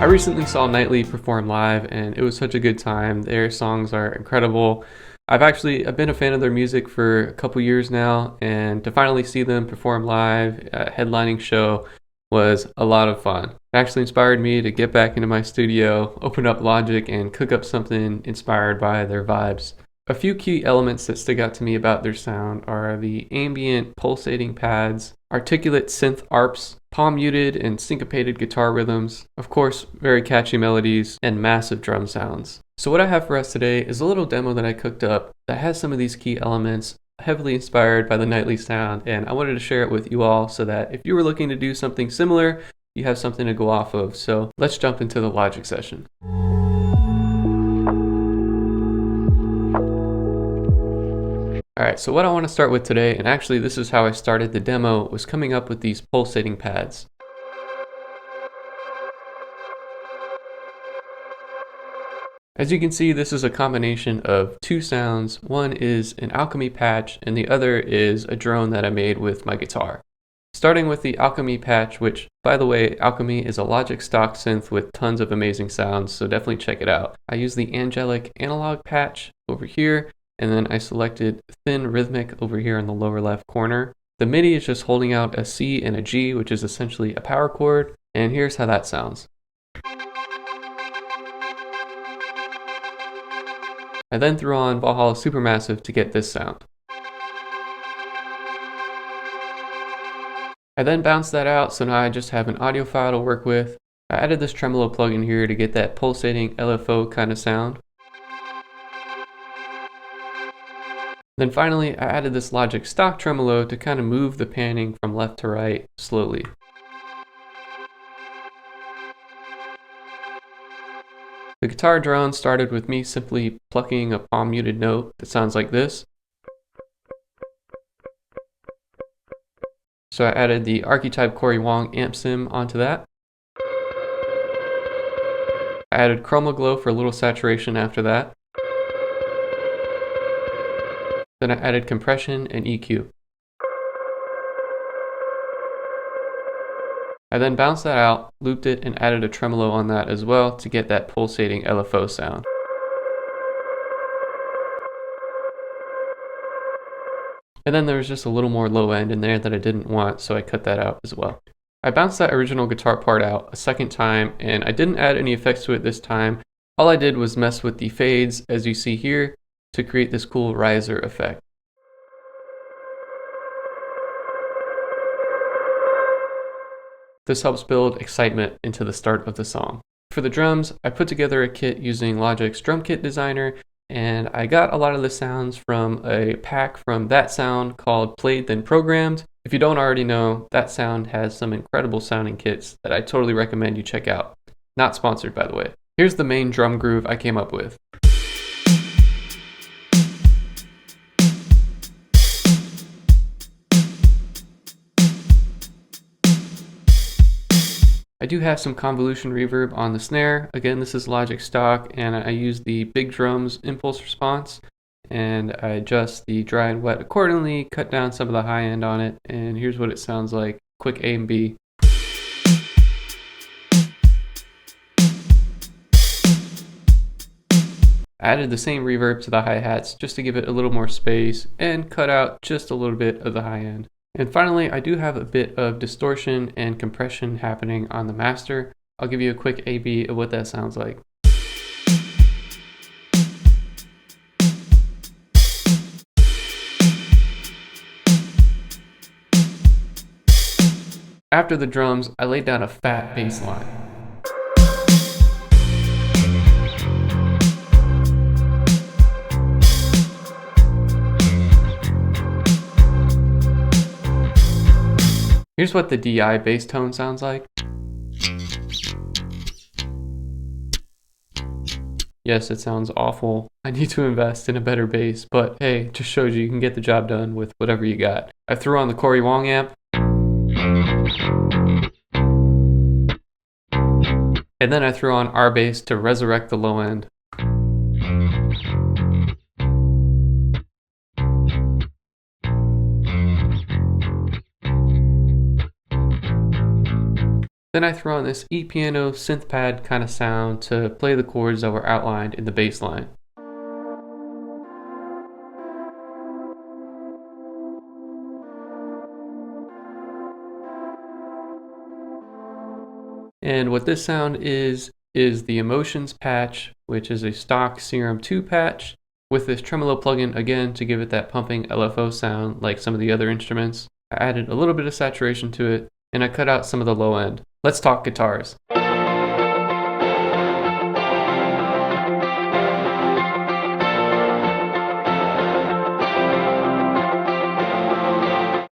I recently saw LANY perform live and it was such a good time. Their songs are incredible. I've been a fan of their music for a couple years now, and to finally see them perform live at a headlining show was a lot of fun. It actually inspired me to get back into my studio, open up Logic, and cook up something inspired by their vibes. A few key elements that stick out to me about their sound are the ambient pulsating pads, articulate synth arps, palm muted and syncopated guitar rhythms, of course, very catchy melodies, and massive drum sounds. So what I have for us today is a little demo that I cooked up that has some of these key elements heavily inspired by the LANY sound, and I wanted to share it with you all so that if you were looking to do something similar, you have something to go off of. So let's jump into the Logic session. Alright, so what I want to start with today, and actually this is how I started the demo, was coming up with these pulsating pads. As you can see, this is a combination of two sounds. One is an alchemy patch and the other is a drone that I made with my guitar. Starting with the alchemy patch, which, by the way, alchemy is a Logic stock synth with tons of amazing sounds, so definitely check it out. I use the angelic analog patch over here, and then I selected thin rhythmic over here in the lower left corner. The MIDI is just holding out a C and a G, which is essentially a power chord, and here's how that sounds. I then threw on Valhalla Supermassive to get this sound. I then bounced that out, so now I just have an audio file to work with. I added this tremolo plugin here to get that pulsating LFO kind of sound. Then finally, I added this Logic stock tremolo to kind of move the panning from left to right slowly. The guitar drone started with me simply plucking a palm muted note that sounds like this. So I added the archetype Corey Wong amp sim onto that. I added chroma glow for a little saturation after that. Then I added compression and EQ. I then bounced that out, looped it, and added a tremolo on that as well to get that pulsating LFO sound. And then there was just a little more low end in there that I didn't want, so I cut that out as well. I bounced that original guitar part out a second time, and I didn't add any effects to it this time. All I did was mess with the fades, as you see here, to create this cool riser effect. This helps build excitement into the start of the song. For the drums, I put together a kit using Logic's Drum Kit Designer, and I got a lot of the sounds from a pack from That Sound called Played Then Programmed. If you don't already know, That Sound has some incredible sounding kits that I totally recommend you check out. Not sponsored, by the way. Here's the main drum groove I came up with. I do have some convolution reverb on the snare. Again, this is Logic stock, and I use the big drums impulse response, and I adjust the dry and wet accordingly, cut down some of the high end on it, and here's what it sounds like. Quick A and B. I added the same reverb to the hi-hats just to give it a little more space and cut out just a little bit of the high end. And finally, I do have a bit of distortion and compression happening on the master. I'll give you a quick A-B of what that sounds like. After the drums, I laid down a fat bass line. Here's what the DI bass tone sounds like. Yes, it sounds awful. I need to invest in a better bass, but hey, just shows you can get the job done with whatever you got. I threw on the Corey Wong amp. And then I threw on R bass to resurrect the low end. Then I threw on this E-piano synth pad kind of sound to play the chords that were outlined in the bass line. And what this sound is the Emotions patch, which is a stock Serum 2 patch with this tremolo plugin again to give it that pumping LFO sound like some of the other instruments. I added a little bit of saturation to it, and I cut out some of the low end. Let's talk guitars.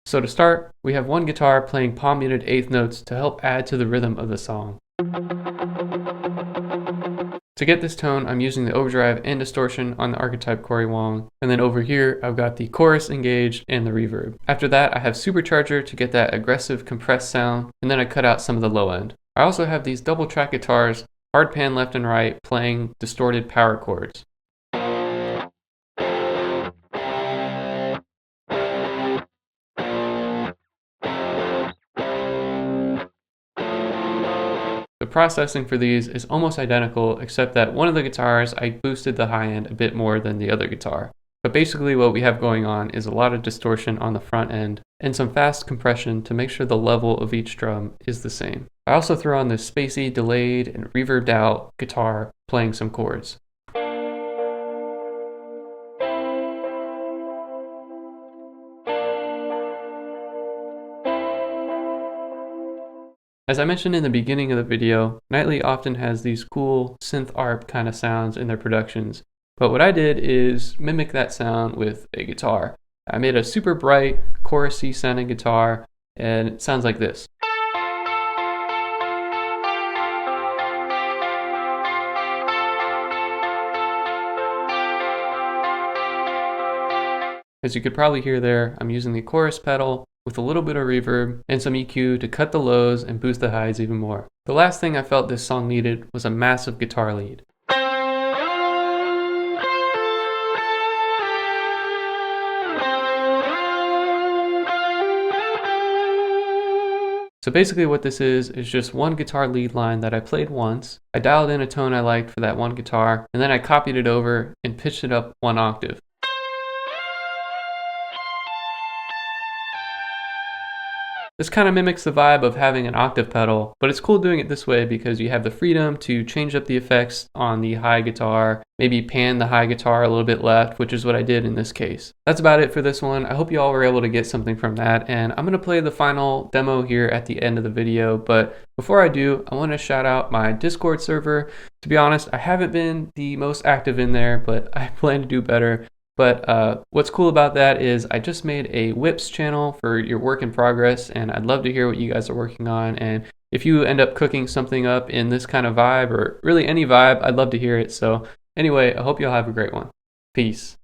So to start, we have one guitar playing palm muted eighth notes to help add to the rhythm of the song. To get this tone, I'm using the overdrive and distortion on the archetype Corey Wong, and then over here I've got the chorus engaged and the reverb. After that I have supercharger to get that aggressive compressed sound, and then I cut out some of the low end. I also have these double track guitars, hard pan left and right, playing distorted power chords. The processing for these is almost identical, except that one of the guitars I boosted the high end a bit more than the other guitar. But basically what we have going on is a lot of distortion on the front end and some fast compression to make sure the level of each drum is the same. I also throw on this spacey, delayed, and reverbed out guitar playing some chords. As I mentioned in the beginning of the video, Nightly often has these cool synth ARP kind of sounds in their productions, but what I did is mimic that sound with a guitar. I made a super bright, chorusy sounding guitar, and it sounds like this. As you could probably hear there, I'm using the chorus pedal with a little bit of reverb and some EQ to cut the lows and boost the highs even more. The last thing I felt this song needed was a massive guitar lead. So basically what this is just one guitar lead line that I played once. I dialed in a tone I liked for that one guitar, and then I copied it over and pitched it up one octave. This kind of mimics the vibe of having an octave pedal, but it's cool doing it this way because you have the freedom to change up the effects on the high guitar, maybe pan the high guitar a little bit left, which is what I did in this case. That's about it for this one. I hope you all were able to get something from that, and I'm going to play the final demo here at the end of the video, but before I do, I want to shout out my Discord server. To be honest, I haven't been the most active in there, but I plan to do better. But what's cool about that is I just made a Whips channel for your work in progress, and I'd love to hear what you guys are working on. And if you end up cooking something up in this kind of vibe, or really any vibe, I'd love to hear it. So anyway, I hope you'll have a great one. Peace.